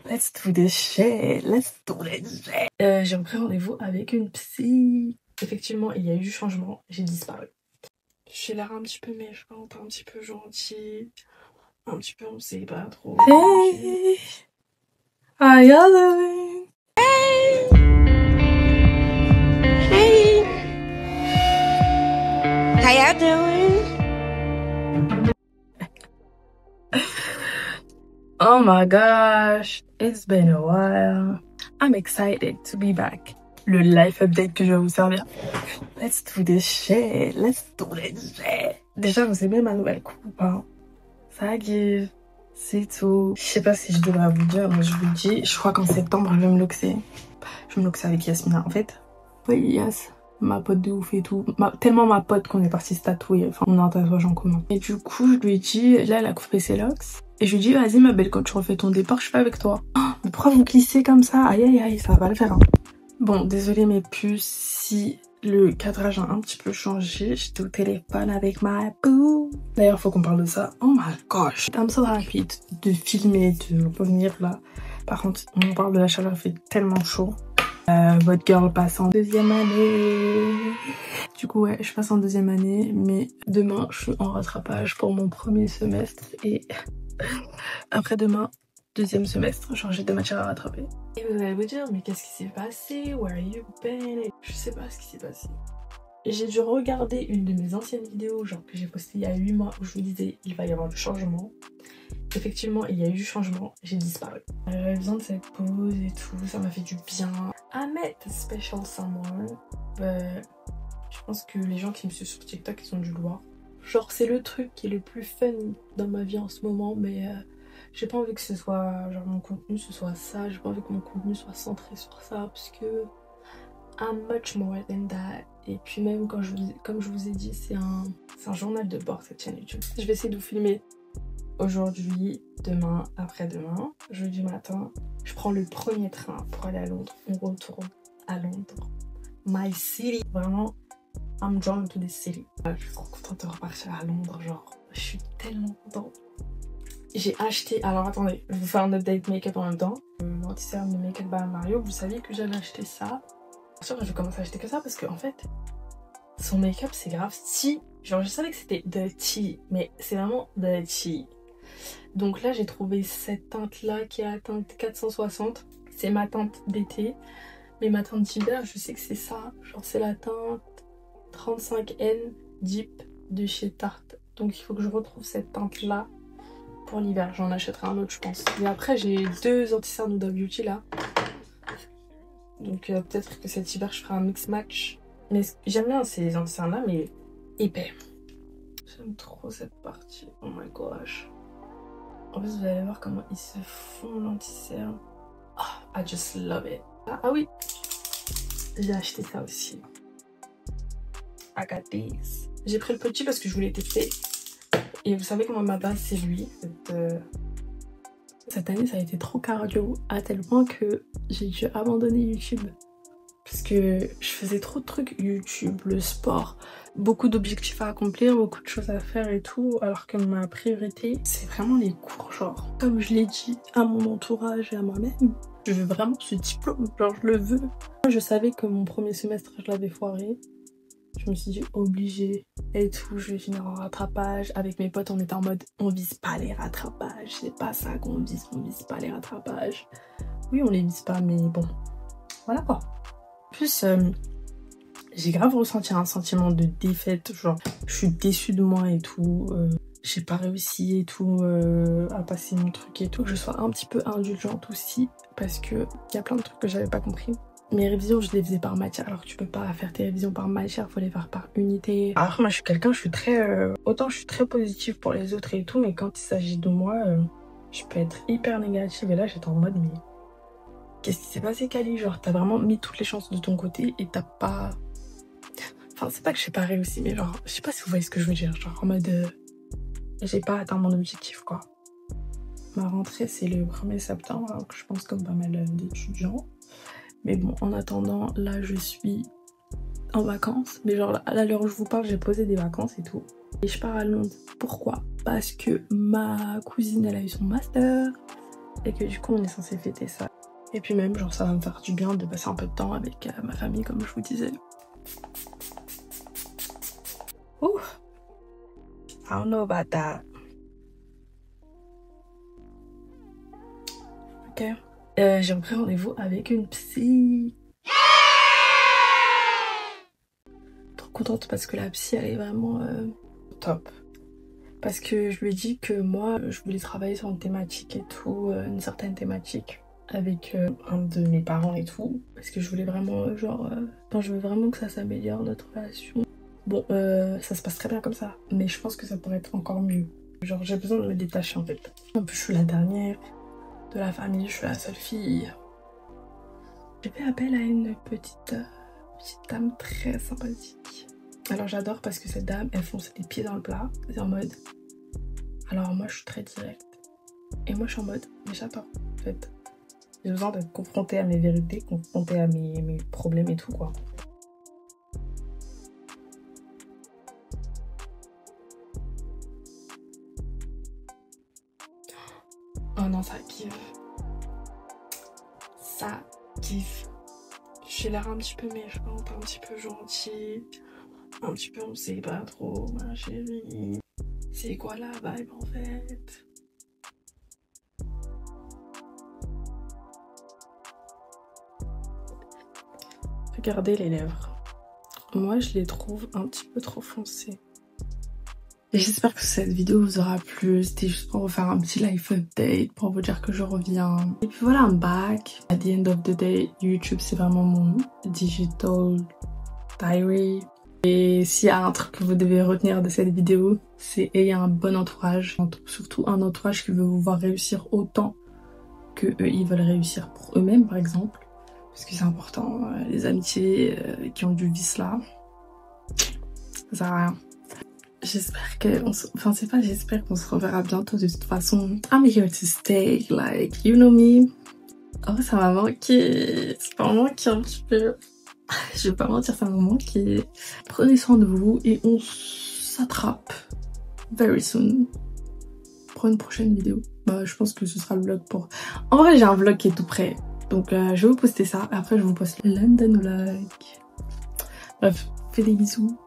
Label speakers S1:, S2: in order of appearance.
S1: Let's do this shit. Let's do this shit. J'ai pris rendez-vous avec une psy. Effectivement, il y a eu du changement. J'ai disparu. J'ai l'air un petit peu méchante, un petit peu gentille, un petit peu on sait pas trop. Hey, how you doing?
S2: Hey, hey, how y'all doing?
S1: Oh my gosh, it's been a while. I'm excited to be back. Le life update que je vais vous servir. Let's do this shit. Let's do this shit. Déjà, vous aimez ma nouvelle coupe, hein? Ça give. C'est tout. Je sais pas si je devrais vous dire, mais je vous le dis. Je crois qu'en septembre, je vais me luxer. Je vais me luxer avec Yasmina. En fait, oui, Yas, ma pote de ouf et tout. Tellement ma pote qu'on est parti se tatouer. Enfin, on a un tatouage en commun. Et du coup, je lui ai dit, là, elle a coupé ses locks. Et je lui ai dit, vas-y, ma belle, quand tu refais ton départ, je fais avec toi. Oh, mais pourquoi vous glissez comme ça? Aïe, aïe, aïe, ça va pas le faire. Hein. Bon, désolé mes puces si le cadrage a un petit peu changé. J'étais au téléphone avec ma boo. D'ailleurs, faut qu'on parle de ça. Oh my gosh. I'm so happy de filmer, de revenir là. Par contre, on parle de la chaleur, il fait tellement chaud. Votre girl passe en deuxième année. Du coup, ouais, je passe en deuxième année. Mais demain, je suis en rattrapage pour mon premier semestre. Et après-demain, deuxième semestre, genre j'ai 2 matières à rattraper. Et vous allez vous dire, mais qu'est-ce qui s'est passé? Where are you been? Je sais pas ce qui s'est passé. J'ai dû regarder une de mes anciennes vidéos, genre que j'ai postée il y a 8 mois, où je vous disais, il va y avoir du changement. Effectivement, il y a eu du changement, j'ai disparu. J'avais besoin de cette pause et tout, ça m'a fait du bien. I met a special someone. Je pense que les gens qui me suivent sur TikTok, ils ont dû le voir. Genre, c'est le truc qui est le plus fun dans ma vie en ce moment, mais j'ai pas envie que ce soit, genre mon contenu ce soit ça, j'ai pas envie que mon contenu soit centré sur ça, parce que I'm much more than that. Et puis même, comme je vous ai dit, c'est un journal de bord, cette chaîne YouTube. Je vais essayer de vous filmer aujourd'hui, demain, après-demain, jeudi matin. Je prends le premier train pour aller à Londres. On retourne à Londres. My city. Vraiment, I'm drawn to this city. Je suis trop contente de repartir à Londres, genre, je suis tellement contente. J'ai acheté, alors attendez, je vais vous faire un update make-up en même temps. L'anti-sérum de Make Up by Mario, vous saviez que j'avais acheté ça. Bien sûr, je vais commencer à acheter que ça parce que en fait, son make-up c'est grave tea. Genre, je savais que c'était de tea, mais c'est vraiment de tea. Donc là, j'ai trouvé cette teinte-là qui est à teinte 460. C'est ma teinte d'été. Mais ma teinte d'hiver, je sais que c'est ça. Genre, c'est la teinte 35N Deep de chez Tarte. Donc il faut que je retrouve cette teinte-là pour l'hiver. J'en achèterai un autre, je pense. Et après, j'ai 2 anti-cernes Huda Beauty là. Donc peut-être que cet hiver, je ferai un mix-match. Mais j'aime bien ces anti-cernes là, mais épais. J'aime trop cette partie. Oh my gosh. En plus, vous allez voir comment ils se font l'anti-cerne. Oh, I just love it. Ah oui, j'ai acheté ça aussi. I got this. J'ai pris le petit parce que je voulais tester. Et vous savez comment ma base, c'est lui. Cette année, ça a été trop cardio, à tel point que j'ai dû abandonner YouTube. Parce que je faisais trop de trucs, YouTube, le sport, beaucoup d'objectifs à accomplir, beaucoup de choses à faire et tout, alors que ma priorité, c'est vraiment les cours, genre. Comme je l'ai dit à mon entourage et à moi-même, je veux vraiment ce diplôme, genre je le veux. Je savais que mon premier semestre, je l'avais foiré. Je me suis dit obligée et tout, je vais finir en rattrapage. Avec mes potes, on était en mode on vise pas les rattrapages, c'est pas ça qu'on vise, on vise pas les rattrapages. Oui, on les vise pas, mais bon, voilà quoi. En plus, j'ai grave ressenti un sentiment de défaite, genre je suis déçue de moi et tout. J'ai pas réussi et tout à passer mon truc et tout. Je sois un petit peu indulgente aussi parce que y a plein de trucs que j'avais pas compris. Mes révisions, je les faisais par matière, alors que tu peux pas faire tes révisions par matière, faut les faire par unité. Alors moi, je suis quelqu'un, je suis très... autant je suis très positive pour les autres et tout, mais quand il s'agit de moi, je peux être hyper négative. Et là, j'étais en mode, mais qu'est-ce qui s'est passé, Kali? Genre, t'as vraiment mis toutes les chances de ton côté et t'as pas... Enfin, c'est pas que j'ai pas réussi, mais genre, je sais pas si vous voyez ce que je veux dire. Genre, en mode, j'ai pas atteint mon objectif, quoi. Ma rentrée, c'est le 1er septembre, alors que je pense comme pas mal d'étudiants. Mais bon, en attendant, là, je suis en vacances. Mais genre, à l'heure où je vous parle, j'ai posé des vacances et tout. Et je pars à Londres. Pourquoi? Parce que ma cousine, elle a eu son master. et que du coup on est censé fêter ça. Et puis même genre ça va me faire du bien de passer un peu de temps avec ma famille comme je vous disais. Ouh, I don't know about that. Ok. J'ai pris rendez-vous avec une psy. Trop contente parce que la psy elle est vraiment top. Parce que je lui ai dit que moi je voulais travailler sur une thématique et tout, une certaine thématique avec un de mes parents et tout. Parce que je voulais vraiment genre, je veux vraiment que ça s'améliore notre relation. Bon, ça se passe très bien comme ça, mais je pense que ça pourrait être encore mieux. Genre j'ai besoin de me détacher en fait. En plus je suis la dernière de la famille, je suis la seule fille. J'ai fait appel à une petite dame très sympathique. Alors j'adore parce que cette dame, elle fonce les pieds dans le plat. C'est en mode... Alors moi je suis très directe. Et moi je suis en mode, mais j'attends en fait. J'ai besoin d'être confrontée à mes vérités, confrontée à mes problèmes et tout quoi. Oh non, ça kiffe. Ça kiffe. J'ai l'air un petit peu méchante, un petit peu gentille. Un petit peu on sait pas trop, ma chérie. C'est quoi la vibe en fait? Regardez les lèvres. Moi je les trouve un petit peu trop foncées. Et j'espère que cette vidéo vous aura plu. C'était juste pour vous faire un petit life update, pour vous dire que je reviens. Et puis voilà, I'm back. At the end of the day, YouTube c'est vraiment mon digital diary. Et s'il y a un truc que vous devez retenir de cette vidéo, c'est ayez un bon entourage. Surtout un entourage qui veut vous voir réussir autant que eux ils veulent réussir pour eux-mêmes par exemple. Parce que c'est important, les amitiés qui ont du vice là, ça sert à rien. J'espère que, j'espère qu'on se reverra bientôt de toute façon. I'm here to stay, like, you know me. En vrai, ça m'a manqué. Ça m'a manqué un petit peu. Je vais pas mentir, ça m'a manqué. Prenez soin de vous et on s'attrape very soon pour une prochaine vidéo. Bah, je pense que ce sera le vlog pour... En vrai, j'ai un vlog qui est tout prêt. Donc, je vais vous poster ça. Après, je vous poste le London vlog. Bref, fais des bisous.